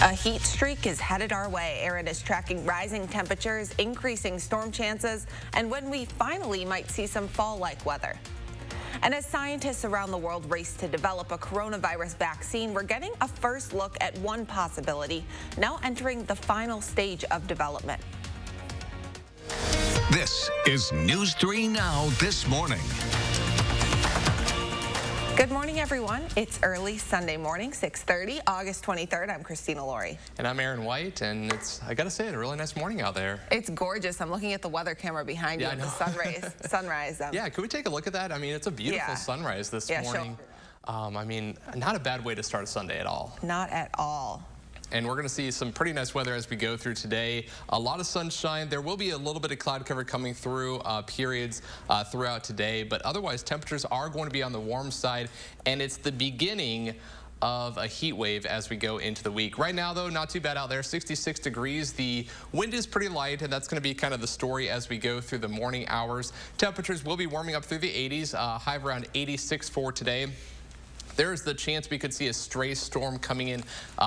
A heat streak is headed our way. Aaron is tracking rising temperatures, increasing storm chances, and when we finally might see some fall-like weather. And as scientists around the world race to develop a coronavirus vaccine, we're getting a first look at one possibility, now entering the final stage of development. This is News 3 Now this morning. Good morning, everyone. It's early Sunday morning, 6:30, August 23rd. I'm Christina Laurie. And I'm Aaron White, and I gotta say, a really nice morning out there. It's gorgeous. I'm looking at the weather camera behind you with the sunrise. Yeah, could we take a look at that? I mean, it's a beautiful sunrise this morning. Sure. I mean, not a bad way to start a Sunday at all. Not at all. And we're going to see some pretty nice weather as we go through today. A lot of sunshine. There will be a little bit of cloud cover coming through periods throughout today, but otherwise temperatures are going to be on the warm side, and it's the beginning of a heat wave as we go into the week. Right now, though, not too bad out there, 66 degrees. The wind is pretty light, and that's going to be kind of the story as we go through the morning hours. Temperatures will be warming up through the 80s, high of around 86 for today. There's the chance we could see a stray storm coming in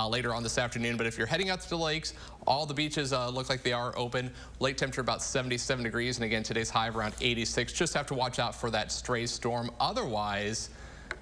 later on this afternoon. But if you're heading out to the lakes, all the beaches look like they are open. Lake temperature about 77 degrees. And again, today's high around 86. Just have to watch out for that stray storm. Otherwise,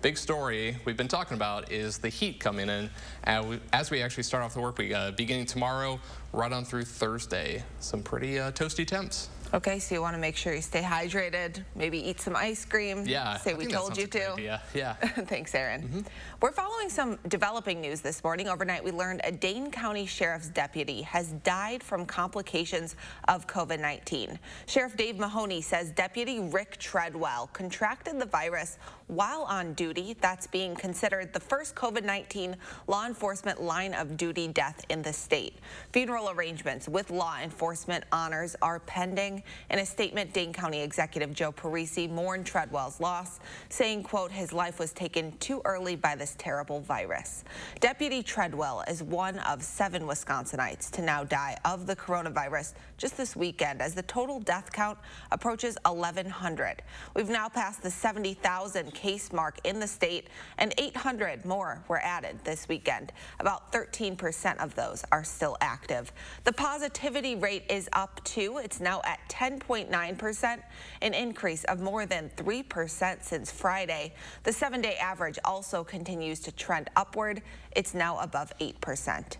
big story we've been talking about is the heat coming in as we actually start off the work week, beginning tomorrow, right on through Thursday. Some pretty toasty temps. Okay, so you want to make sure you stay hydrated, maybe eat some ice cream. Yeah, say we told you to. Yeah. Thanks, Aaron. We're following some developing news this morning. Overnight, we learned a Dane County Sheriff's deputy has died from complications of COVID-19. Sheriff Dave Mahoney says Deputy Rick Treadwell contracted the virus while on duty. That's being considered the first COVID-19 law enforcement line of duty death in the state. Funeral arrangements with law enforcement honors are pending. In a statement, Dane County Executive Joe Parisi mourned Treadwell's loss, saying, quote, his life was taken too early by this terrible virus. Deputy Treadwell is one of 7 Wisconsinites to now die of the coronavirus just this weekend, as the total death count approaches 1,100. We've now passed the 70,000 case mark in the state, and 800 more were added this weekend. About 13% of those are still active. The positivity rate is up too. It's now at 10.9%, an increase of more than 3% since Friday. The 7-day average also continues to trend upward. It's now above 8%.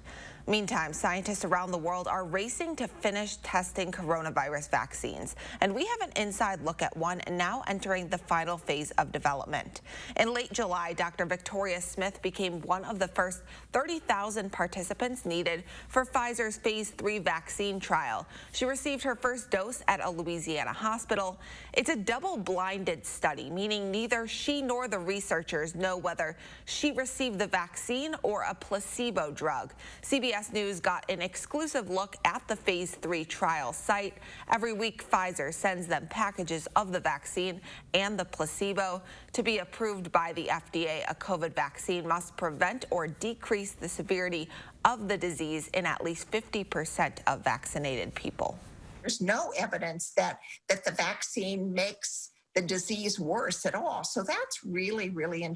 Meantime, scientists around the world are racing to finish testing coronavirus vaccines, and we have an inside look at one now entering the final phase of development. In late July, Dr. Victoria Smith became one of the first 30,000 participants needed for Pfizer's phase 3 vaccine trial. She received her first dose at a Louisiana hospital. It's a double-blinded study, meaning neither she nor the researchers know whether she received the vaccine or a placebo drug. CBS News got an exclusive look at the phase 3 trial site. Every week, Pfizer sends them packages of the vaccine and the placebo. To be approved by the FDA, a COVID vaccine must prevent or decrease the severity of the disease in at least 50% of vaccinated people. There's no evidence that the vaccine makes the disease worse at all. So that's really, really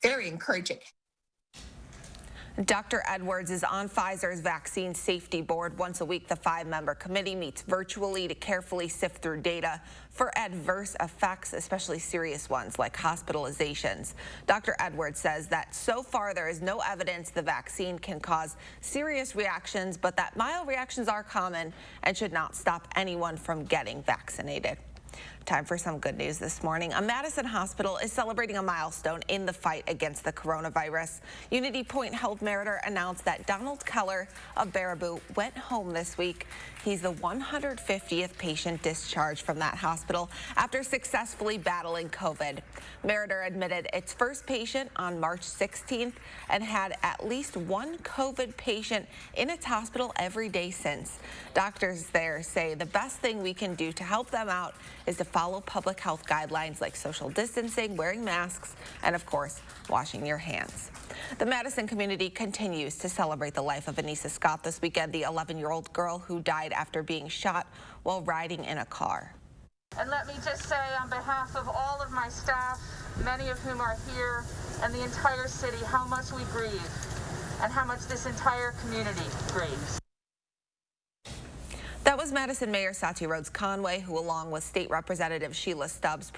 very encouraging. Dr. Edwards is on Pfizer's vaccine safety board. Once a week, the 5-member committee meets virtually to carefully sift through data for adverse effects, especially serious ones like hospitalizations. Dr. Edwards says that so far there is no evidence the vaccine can cause serious reactions, but that mild reactions are common and should not stop anyone from getting vaccinated. Time for some good news this morning. A Madison hospital is celebrating a milestone in the fight against the coronavirus. Unity Point Health Meritor announced that Donald Keller of Baraboo went home this week. He's the 150th patient discharged from that hospital after successfully battling COVID. Meritor admitted its first patient on March 16th and had at least one COVID patient in its hospital every day since. Doctors there say the best thing we can do to help them out is to follow public health guidelines like social distancing, wearing masks, and of course, washing your hands. The Madison community continues to celebrate the life of Anissa Scott this weekend, the 11-year-old girl who died after being shot while riding in a car. And let me just say on behalf of all of my staff, many of whom are here, and the entire city, how much we grieve. and how much this entire community grieves. That was Madison Mayor Satya Rhodes Conway, who along with State Representative Sheila Stubbs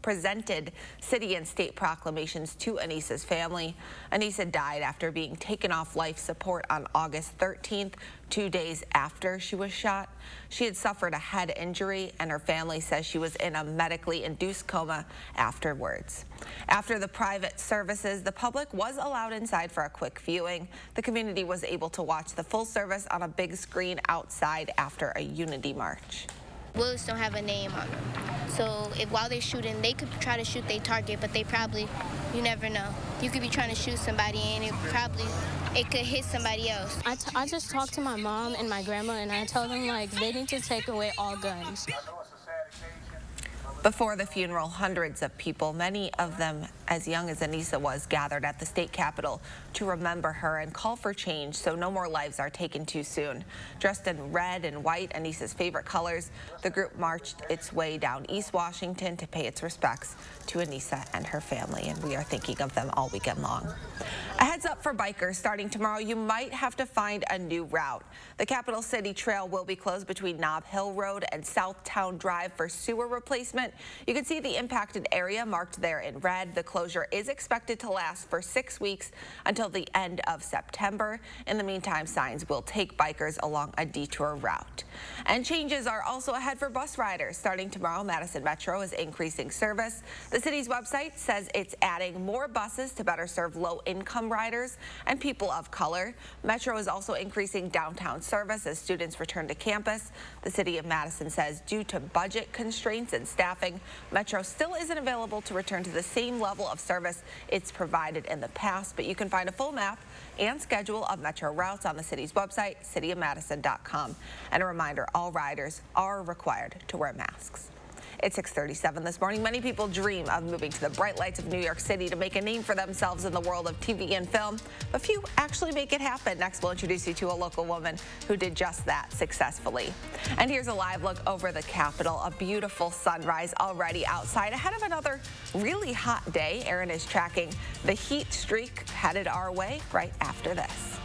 presented city and state proclamations to Anissa's family. Anissa died after being taken off life support on August 13th, 2 days after she was shot. She had suffered a head injury, and her family says she was in a medically induced coma afterwards. After the private services, the public was allowed inside for a quick viewing. The community was able to watch the full service on a big screen outside after a unity march. Bullets don't have a name on them. So while they're shooting, they could try to shoot their target, but they probably, you never know. You could be trying to shoot somebody and it could hit somebody else. I just talked to my mom and my grandma, and I told them, like, they need to take away all guns. Before the funeral, hundreds of people, many of them as young as Anissa was, gathered at the state capitol to remember her and call for change so no more lives are taken too soon. Dressed in red and white, Anissa's favorite colors, the group marched its way down East Washington to pay its respects to Anissa and her family, and we are thinking of them all weekend long. A heads up for bikers, starting tomorrow, you might have to find a new route. The Capital City Trail will be closed between Nob Hill Road and Southtown Drive for sewer replacement. You can see the impacted area marked there in red. The closure is expected to last for 6 weeks until the end of September. In the meantime, signs will take bikers along a detour route. And changes are also ahead for bus riders. Starting tomorrow, Madison Metro is increasing service. The city's website says it's adding more buses to better serve low-income riders and people of color. Metro is also increasing downtown service as students return to campus. The city of Madison says due to budget constraints and staffing, Metro still isn't available to return to the same level of service it's provided in the past, but you can find a full map and schedule of Metro routes on the city's website, cityofmadison.com. And a reminder, all riders are required to wear masks. It's 6:37 this morning. Many people dream of moving to the bright lights of New York City to make a name for themselves in the world of TV and film, but few actually make it happen. Next, we'll introduce you to a local woman who did just that successfully. And here's a live look over the Capitol. A beautiful sunrise already outside ahead of another really hot day. Aaron is tracking the heat streak headed our way right after this.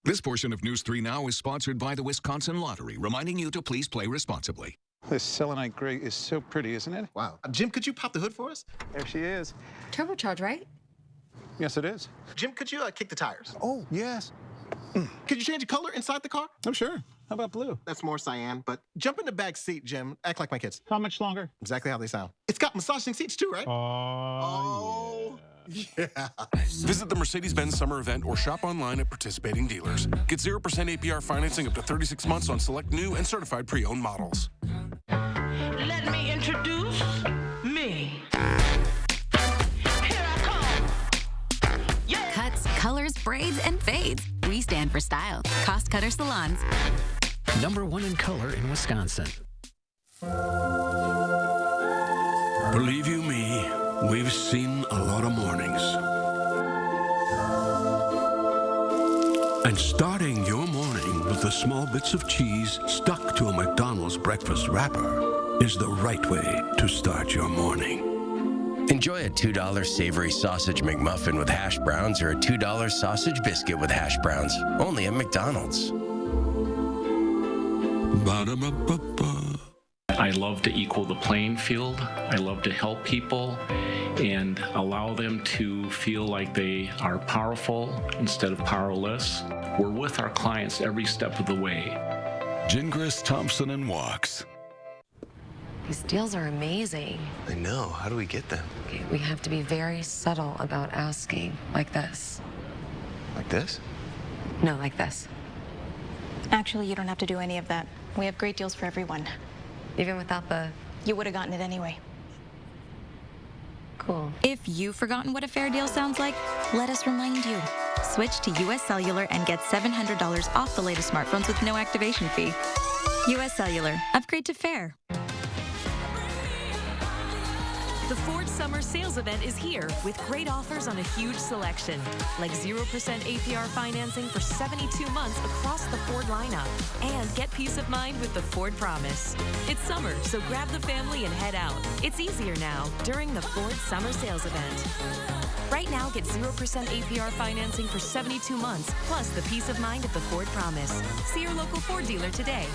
This portion of News 3 Now is sponsored by the Wisconsin Lottery, reminding you to please play responsibly. This selenite gray is so pretty, isn't it? Wow. Jim, could you pop the hood for us? There she is. Turbocharged, right? Yes, it is. Jim, could you kick the tires? Oh, yes. Could you change the color inside the car? Oh, sure. How about blue? That's more cyan, but jump in the back seat, Jim. Act like my kids. How much longer? Exactly how they sound. It's got massaging seats too, right? Oh, yeah. Visit the Mercedes-Benz summer event or shop online at participating dealers. Get 0% APR financing up to 36 months on select new and certified pre-owned models. Let me introduce me. Here I come. Yeah. Cuts, colors, braids, and fades. We stand for style. Cost Cutter Salons. #1 in color in Wisconsin. Believe you me, we've seen a lot of mornings. And starting your morning with the small bits of cheese stuck to a McDonald's breakfast wrapper is the right way to start your morning. Enjoy a $2 savory sausage McMuffin with hash browns or a $2 sausage biscuit with hash browns. Only at McDonald's. Ba-da-ba-ba-ba. I love to equal the playing field. I love to help people and allow them to feel like they are powerful instead of powerless. We're with our clients every step of the way. Gingras, Thompson, and Walks. These deals are amazing. I know. How do we get them? Okay, we have to be very subtle about asking, like this. Like this? No, like this. Actually, you don't have to do any of that. We have great deals for everyone. Even without the... You would have gotten it anyway. Cool. If you've forgotten what a fair deal sounds like, let us remind you. Switch to US Cellular and get $700 off the latest smartphones with no activation fee. US Cellular. Upgrade to fair. The Ford Summer Sales Event is here with great offers on a huge selection, like 0% APR financing for 72 months across the Ford lineup. And get peace of mind with the Ford Promise. It's summer, so grab the family and head out. It's easier now during the Ford Summer Sales Event. Right now, get 0% APR financing for 72 months, plus the peace of mind of the Ford Promise. See your local Ford dealer today.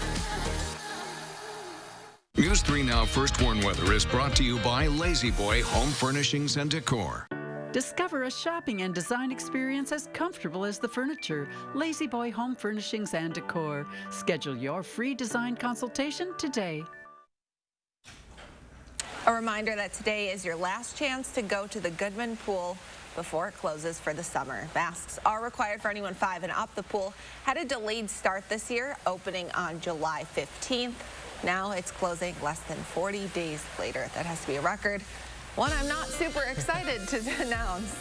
News 3 Now First Warn Weather is brought to you by Lazy Boy Home Furnishings and Decor. Discover a shopping and design experience as comfortable as the furniture. Lazy Boy Home Furnishings and Decor. Schedule your free design consultation today. A reminder that today is your last chance to go to the Goodman Pool before it closes for the summer. Masks are required for anyone 5 and up. The pool had a delayed start this year, opening on July 15th. Now it's closing less than 40 days later. That has to be a record. One I'm not super excited to announce.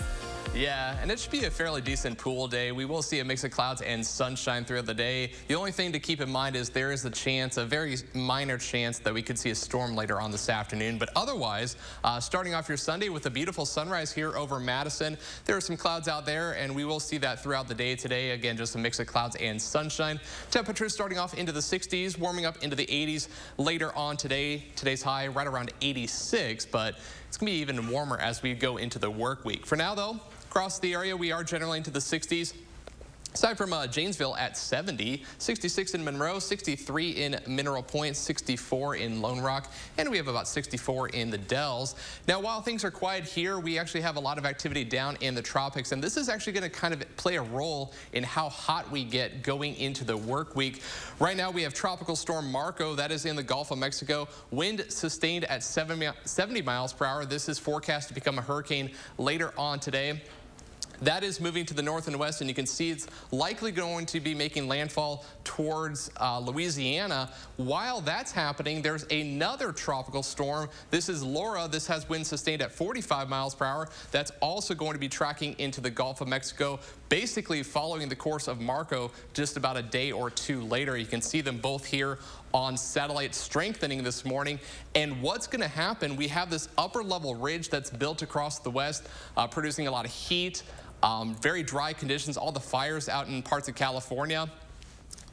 Yeah, and it should be a fairly decent pool day. We will see a mix of clouds and sunshine throughout the day. The only thing to keep in mind is there is a chance, a very minor chance, that we could see a storm later on this afternoon. But otherwise, starting off your Sunday with a beautiful sunrise here over Madison. There are some clouds out there, and we will see that throughout the day today. Again, just a mix of clouds and sunshine. Temperatures starting off into the 60s, warming up into the 80s later on today. Today's high right around 86, but it's going to be even warmer as we go into the work week. For now, though, across the area, we are generally into the 60s. Aside from Janesville at 70, 66 in Monroe, 63 in Mineral Point, 64 in Lone Rock, and we have about 64 in the Dells. Now, while things are quiet here, we actually have a lot of activity down in the tropics, and this is actually going to kind of play a role in how hot we get going into the work week. Right now, we have Tropical Storm Marco. That is in the Gulf of Mexico. Wind sustained at 70 miles per hour. This is forecast to become a hurricane later on today. That is moving to the north and west, and you can see it's likely going to be making landfall towards Louisiana. While that's happening, there's another tropical storm. This is Laura. This has wind sustained at 45 miles per hour. That's also going to be tracking into the Gulf of Mexico, basically following the course of Marco just about a day or two later. You can see them both here on satellite, strengthening this morning. And what's going to happen, we have this upper level ridge that's built across the west, producing a lot of heat, very dry conditions, all the fires out in parts of California.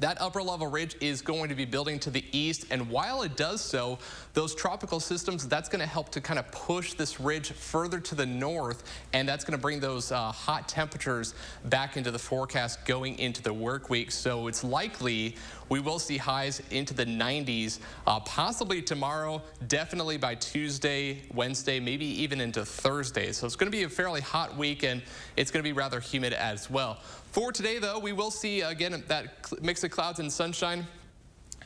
That upper level ridge is going to be building to the east, and while it does so, those tropical systems, that's going to help to kind of push this ridge further to the north, and that's going to bring those hot temperatures back into the forecast going into the work week. So it's likely we will see highs into the 90s, possibly tomorrow, definitely by Tuesday, Wednesday, maybe even into Thursday. So it's going to be a fairly hot week, and it's going to be rather humid as well. For today, though, we will see, again, that mix of clouds and sunshine.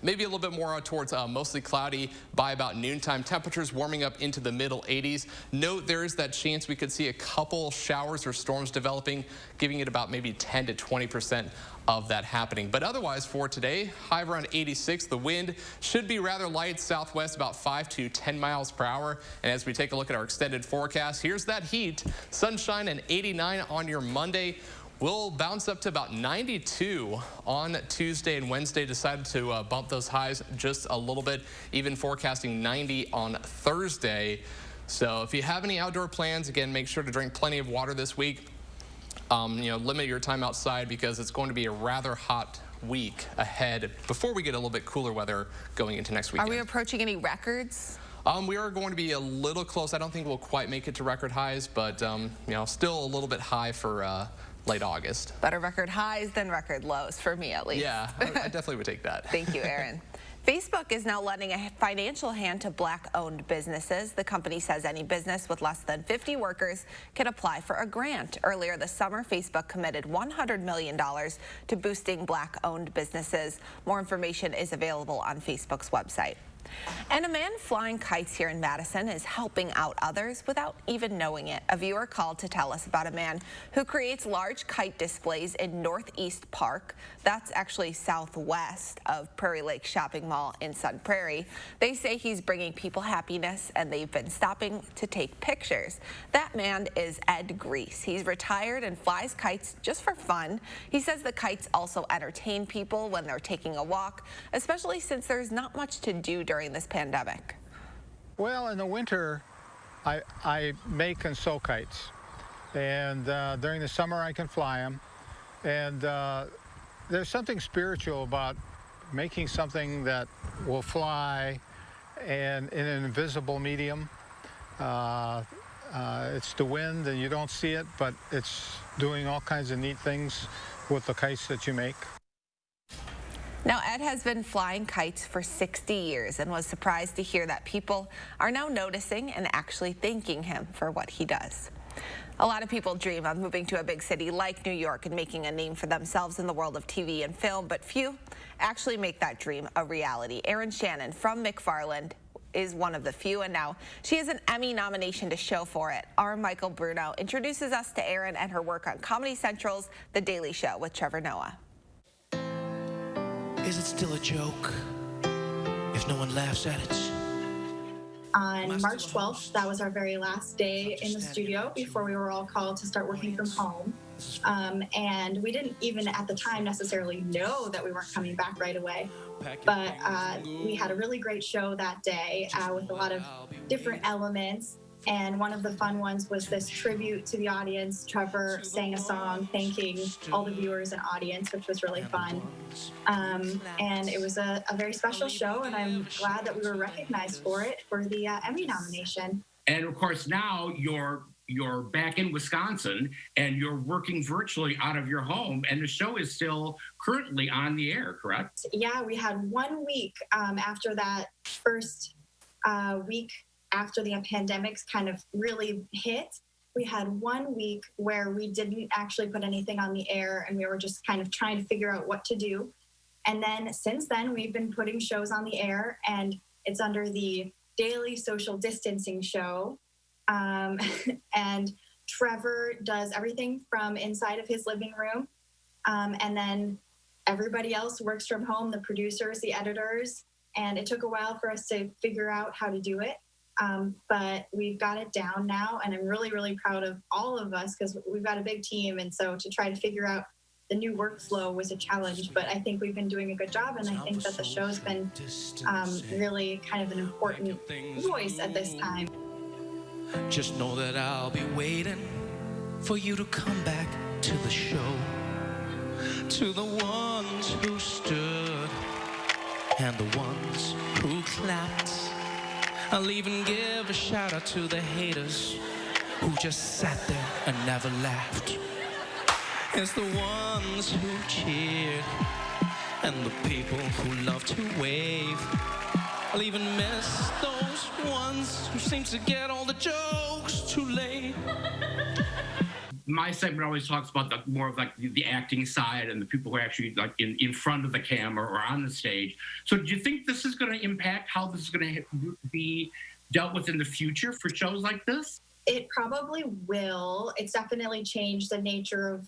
Maybe a little bit more towards mostly cloudy by about noontime. Temperatures warming up into the middle 80s. Note there is that chance we could see a couple showers or storms developing, giving it about maybe 10 to 20% of that happening. But otherwise for today, high around 86. The wind should be rather light, southwest about 5 to 10 miles per hour. And as we take a look at our extended forecast, here's that heat. Sunshine and 89 on your Monday. We'll bounce up to about 92 on Tuesday and Wednesday. Decided to bump those highs just a little bit, even forecasting 90 on Thursday. So if you have any outdoor plans, again, make sure to drink plenty of water this week. Limit your time outside because it's going to be a rather hot week ahead before we get a little bit cooler weather going into next weekend. Are we approaching any records? We are going to be a little close. I don't think we'll quite make it to record highs, but still a little bit high for late August. Better record highs than record lows, for me at least. Yeah, I definitely would take that. Thank you, Aaron. Facebook is now lending a financial hand to Black-owned businesses. The company says any business with less than 50 workers can apply for a grant. Earlier this summer, Facebook committed $100 million to boosting Black-owned businesses. More information is available on Facebook's website. And a man flying kites here in Madison is helping out others without even knowing it. A viewer called to tell us about a man who creates large kite displays in Northeast Park. That's actually southwest of Prairie Lake Shopping Mall in Sun Prairie. They say he's bringing people happiness, and they've been stopping to take pictures. That man is Ed Grease. He's retired and flies kites just for fun. He says the kites also entertain people when they're taking a walk, especially since there's not much to do during this pandemic. Well, in the winter, I make and sew kites, and during the summer I can fly them. And there's something spiritual about making something that will fly and in an invisible medium. It's the wind and you don't see it, but it's doing all kinds of neat things with the kites that you make. Now, Ed has been flying kites for 60 years and was surprised to hear that people are now noticing and actually thanking him for what he does. A lot of people dream of moving to a big city like New York and making a name for themselves in the world of TV and film, but few actually make that dream a reality. Erin Shannon from McFarland is one of the few, and now she has an Emmy nomination to show for it. Our Michael Bruno introduces us to Erin and her work on Comedy Central's The Daily Show with Trevor Noah. Is it still a joke if no one laughs at it? On March 12th, that was our very last day in the studio before we were all called to start working from home. And we didn't even at the time necessarily know that we weren't coming back right away. But we had a really great show that day with a lot of different elements. And one of the fun ones was this tribute to the audience. Trevor sang a song thanking all the viewers and audience, which was really fun. And it was a very special show, and I'm glad that we were recognized for it for the Emmy nomination. And of course, now you're back in Wisconsin and you're working virtually out of your home, and the show is still currently on the air, correct? Yeah, we had 1 week after that first week after the pandemics kind of really hit. We had 1 week where we didn't actually put anything on the air, and we were just kind of trying to figure out what to do. And then since then, we've been putting shows on the air, and it's under the Daily Social Distancing Show. And Trevor does everything from inside of his living room. And then everybody else works from home, the producers, the editors. And it took a while for us to figure out how to do it. But we've got it down now, and I'm really, really proud of all of us because we've got a big team. And so to try to figure out the new workflow was a challenge, but I think we've been doing a good job, and I think that the show's been really kind of an important voice at this time. Just know that I'll be waiting for you to come back to the show, to the ones who stood and the ones who clapped. I'll even give a shout out to the haters who just sat there and never laughed. It's the ones who cheered and the people who love to wave. I'll even miss those ones who seem to get all the jokes too late. My segment always talks about more of like the acting side and the people who are actually like in front of the camera or on the stage. So do you think this is going to impact how this is going to be dealt with in the future for shows like this? It probably will. It's definitely changed the nature of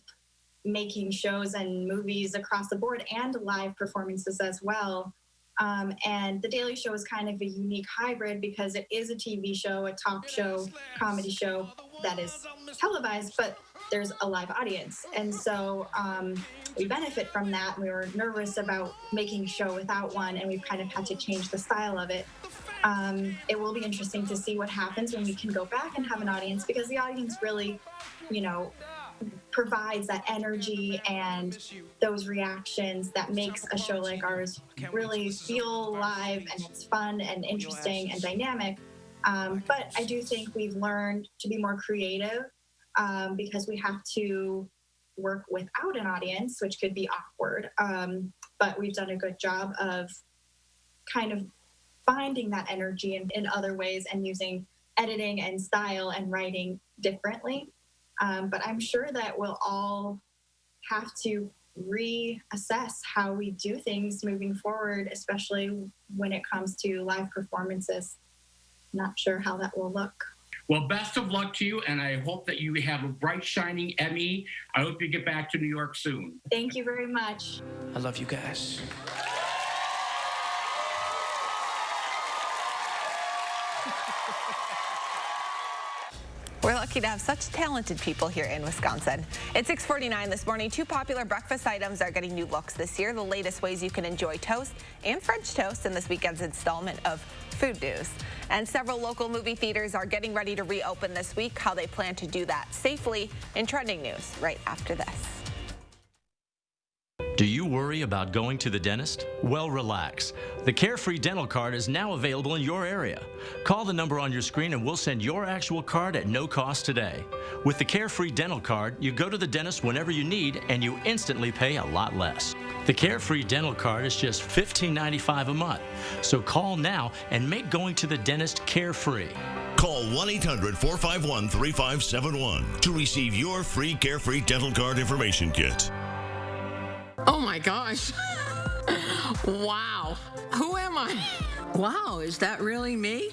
making shows and movies across the board and live performances as well. And The Daily Show is kind of a unique hybrid because it is a TV show, a talk show, comedy show that is televised, but there's a live audience. And so we benefit from that. We were nervous about making a show without one, and we've kind of had to change the style of it. It will be interesting to see what happens when we can go back and have an audience, because the audience really, provides that energy and those reactions that makes a show like ours really feel alive, and it's fun and interesting and dynamic. But I do think we've learned to be more creative because we have to work without an audience, which could be awkward. But we've done a good job of kind of finding that energy in other ways and using editing and style and writing differently. But I'm sure that we'll all have to reassess how we do things moving forward, especially when it comes to live performances. Not sure how that will look. Well, best of luck to you, and I hope that you have a bright, shining Emmy. I hope you get back to New York soon. Thank you very much. I love you guys. We're lucky to have such talented people here in Wisconsin. It's 6:49 this morning. Two popular breakfast items are getting new looks this year. The latest ways you can enjoy toast and French toast in this weekend's installment of Food News. And several local movie theaters are getting ready to reopen this week. How they plan to do that safely in trending news right after this. Do you worry about going to the dentist? Well, relax. The Carefree Dental Card is now available in your area. Call the number on your screen and we'll send your actual card at no cost today. With the Carefree Dental Card, you go to the dentist whenever you need and you instantly pay a lot less. The Carefree Dental Card is just $15.95 a month. So call now and make going to the dentist carefree. Call 1-800-451-3571 to receive your free Carefree Dental Card information kit. Oh my gosh. Wow. Who am I? Wow, is that really me?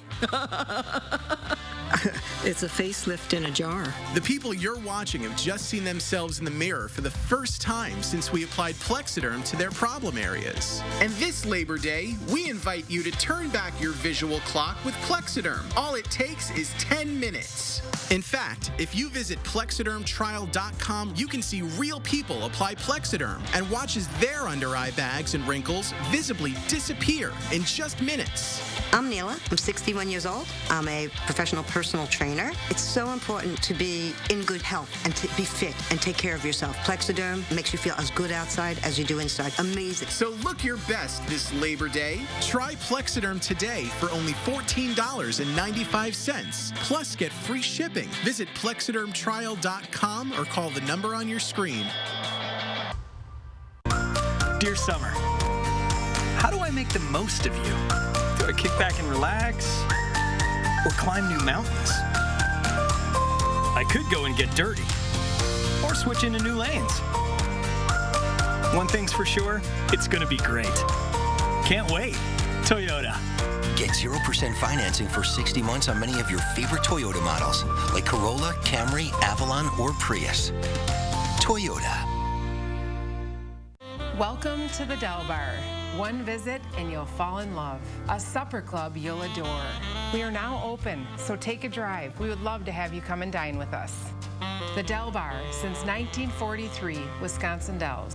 It's a facelift in a jar. The people you're watching have just seen themselves in the mirror for the first time since we applied Plexiderm to their problem areas. And this Labor Day, we invite you to turn back your visual clock with Plexiderm. All it takes is 10 minutes. In fact, if you visit plexidermtrial.com, you can see real people apply Plexiderm and watch as their under-eye bags and wrinkles visibly disappear in just minutes. I'm Neela. I'm 61 years old. I'm a professional personal trainer. It's so important to be in good health and to be fit and take care of yourself. Plexiderm makes you feel as good outside as you do inside. Amazing. So look your best this Labor Day. Try Plexiderm today for only $14.95. Plus get free shipping. Visit plexidermtrial.com or call the number on your screen. Dear Summer, how do I make the most of you? Do I kick back and relax? Or climb new mountains? I could go and get dirty. Or switch into new lanes. One thing's for sure, it's gonna be great. Can't wait. Toyota. Get 0% financing for 60 months on many of your favorite Toyota models, like Corolla, Camry, Avalon, or Prius. Toyota. Welcome to the Del Bar. One visit and you'll fall in love. A supper club you'll adore. We are now open, so take a drive. We would love to have you come and dine with us. The Del Bar, since 1943, Wisconsin Dells.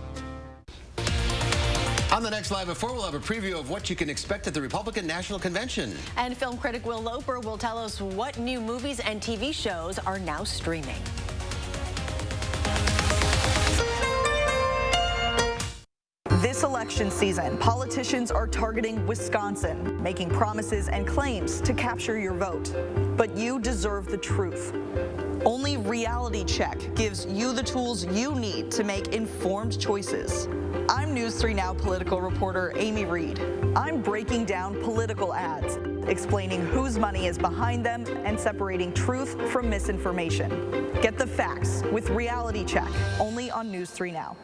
On the next Live at 4, we'll have a preview of what you can expect at the Republican National Convention. And film critic Will Loper will tell us what new movies and TV shows are now streaming. This election season, politicians are targeting Wisconsin, making promises and claims to capture your vote. But you deserve the truth. Only Reality Check gives you the tools you need to make informed choices. I'm News 3 Now political reporter Amy Reed. I'm breaking down political ads, explaining whose money is behind them and separating truth from misinformation. Get the facts with Reality Check, only on News 3 Now.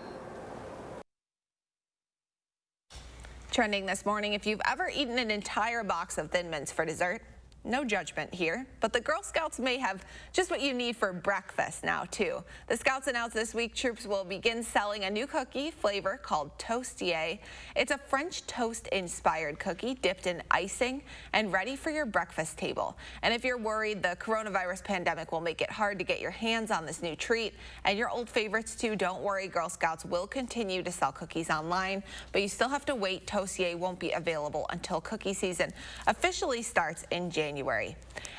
Trending this morning, if you've ever eaten an entire box of Thin Mints for dessert, no judgment here, but the Girl Scouts may have just what you need for breakfast now, too. The Scouts announced this week troops will begin selling a new cookie flavor called Toastier. It's a French toast-inspired cookie dipped in icing and ready for your breakfast table. And if you're worried the coronavirus pandemic will make it hard to get your hands on this new treat and your old favorites too, don't worry. Girl Scouts will continue to sell cookies online, but you still have to wait. Toastier won't be available until cookie season officially starts in January.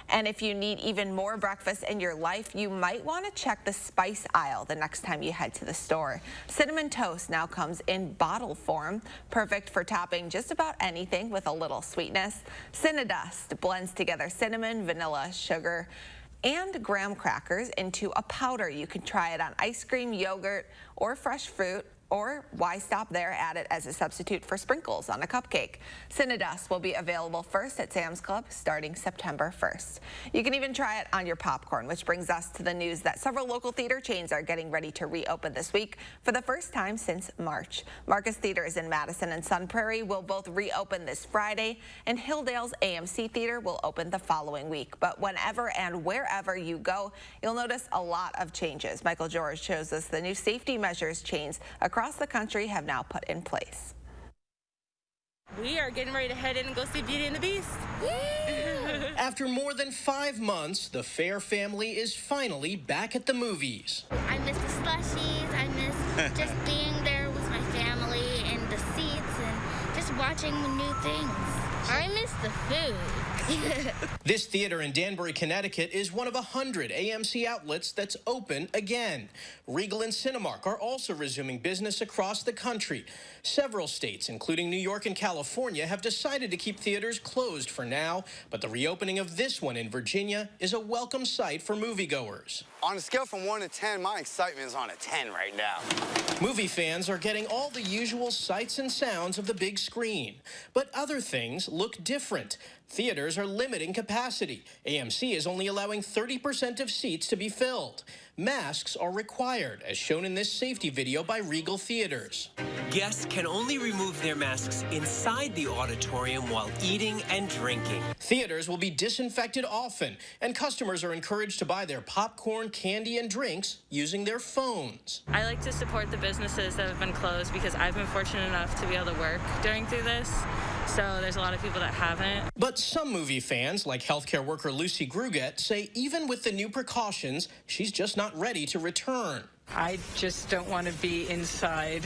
And if you need even more breakfast in your life, you might want to check the spice aisle the next time you head to the store. Cinnamon Toast now comes in bottle form, perfect for topping just about anything with a little sweetness. Cinnadust blends together cinnamon, vanilla, sugar, and graham crackers into a powder. You can try it on ice cream, yogurt, or fresh fruit. Or why stop there? Add it as a substitute for sprinkles on a cupcake. Cinnadust will be available first at Sam's Club starting September 1st. You can even try it on your popcorn, which brings us to the news that several local theater chains are getting ready to reopen this week for the first time since March. Marcus Theaters in Madison and Sun Prairie will both reopen this Friday, and Hilldale's AMC Theater will open the following week. But whenever and wherever you go, you'll notice a lot of changes. Michael George shows us the new safety measures chains across the country have now put in place. We are getting ready to head in and go see Beauty and the Beast. After more than 5 months, the Fair family is finally back at the movies. I miss the slushies. I miss just being there with my family and the seats and just watching new things. I miss the food. This theater in Danbury, Connecticut is one of 100 AMC outlets that's open again. Regal and Cinemark are also resuming business across the country. Several states, including New York and California, have decided to keep theaters closed for now, but the reopening of this one in Virginia is a welcome sight for moviegoers. On a scale from 1 to 10, my excitement is on a 10 right now. Movie fans are getting all the usual sights and sounds of the big screen, but other things look different. Theaters are limiting capacity. AMC is only allowing 30% of seats to be filled. Masks are required, as shown in this safety video by Regal Theaters. Guests can only remove their masks inside the auditorium while eating and drinking. Theaters will be disinfected often, and customers are encouraged to buy their popcorn, candy, and drinks using their phones. I like to support the businesses that have been closed because I've been fortunate enough to be able to work through this. So there's a lot of people that haven't. But some movie fans, like healthcare worker Lucy Gruget, say even with the new precautions, she's just not ready to return. I just don't want to be inside,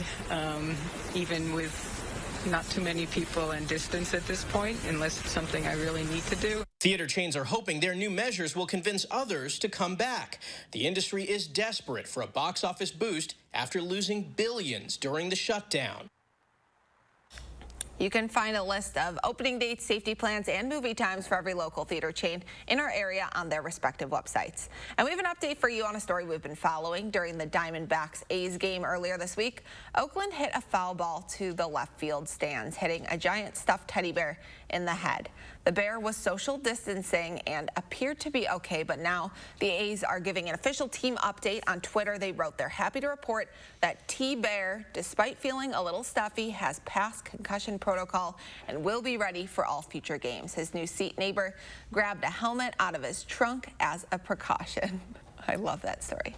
even with not too many people and distance at this point, unless it's something I really need to do. Theater chains are hoping their new measures will convince others to come back. The industry is desperate for a box office boost after losing billions during the shutdown. You can find a list of opening dates, safety plans, and movie times for every local theater chain in our area on their respective websites. And we have an update for you on a story we've been following during the Diamondbacks-A's game earlier this week. Oakland hit a foul ball to the left field stands, hitting a giant stuffed teddy bear in the head. The bear was social distancing and appeared to be okay, but now the A's are giving an official team update on Twitter. They wrote they're happy to report that T-Bear, despite feeling a little stuffy, has passed concussion protocol and will be ready for all future games. His new seat neighbor grabbed a helmet out of his trunk as a precaution. I love that story.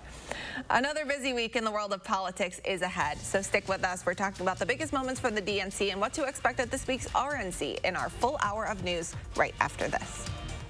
Another busy week in the world of politics is ahead, so stick with us. We're talking about the biggest moments from the DNC and what to expect at this week's RNC in our full hour of news right after this.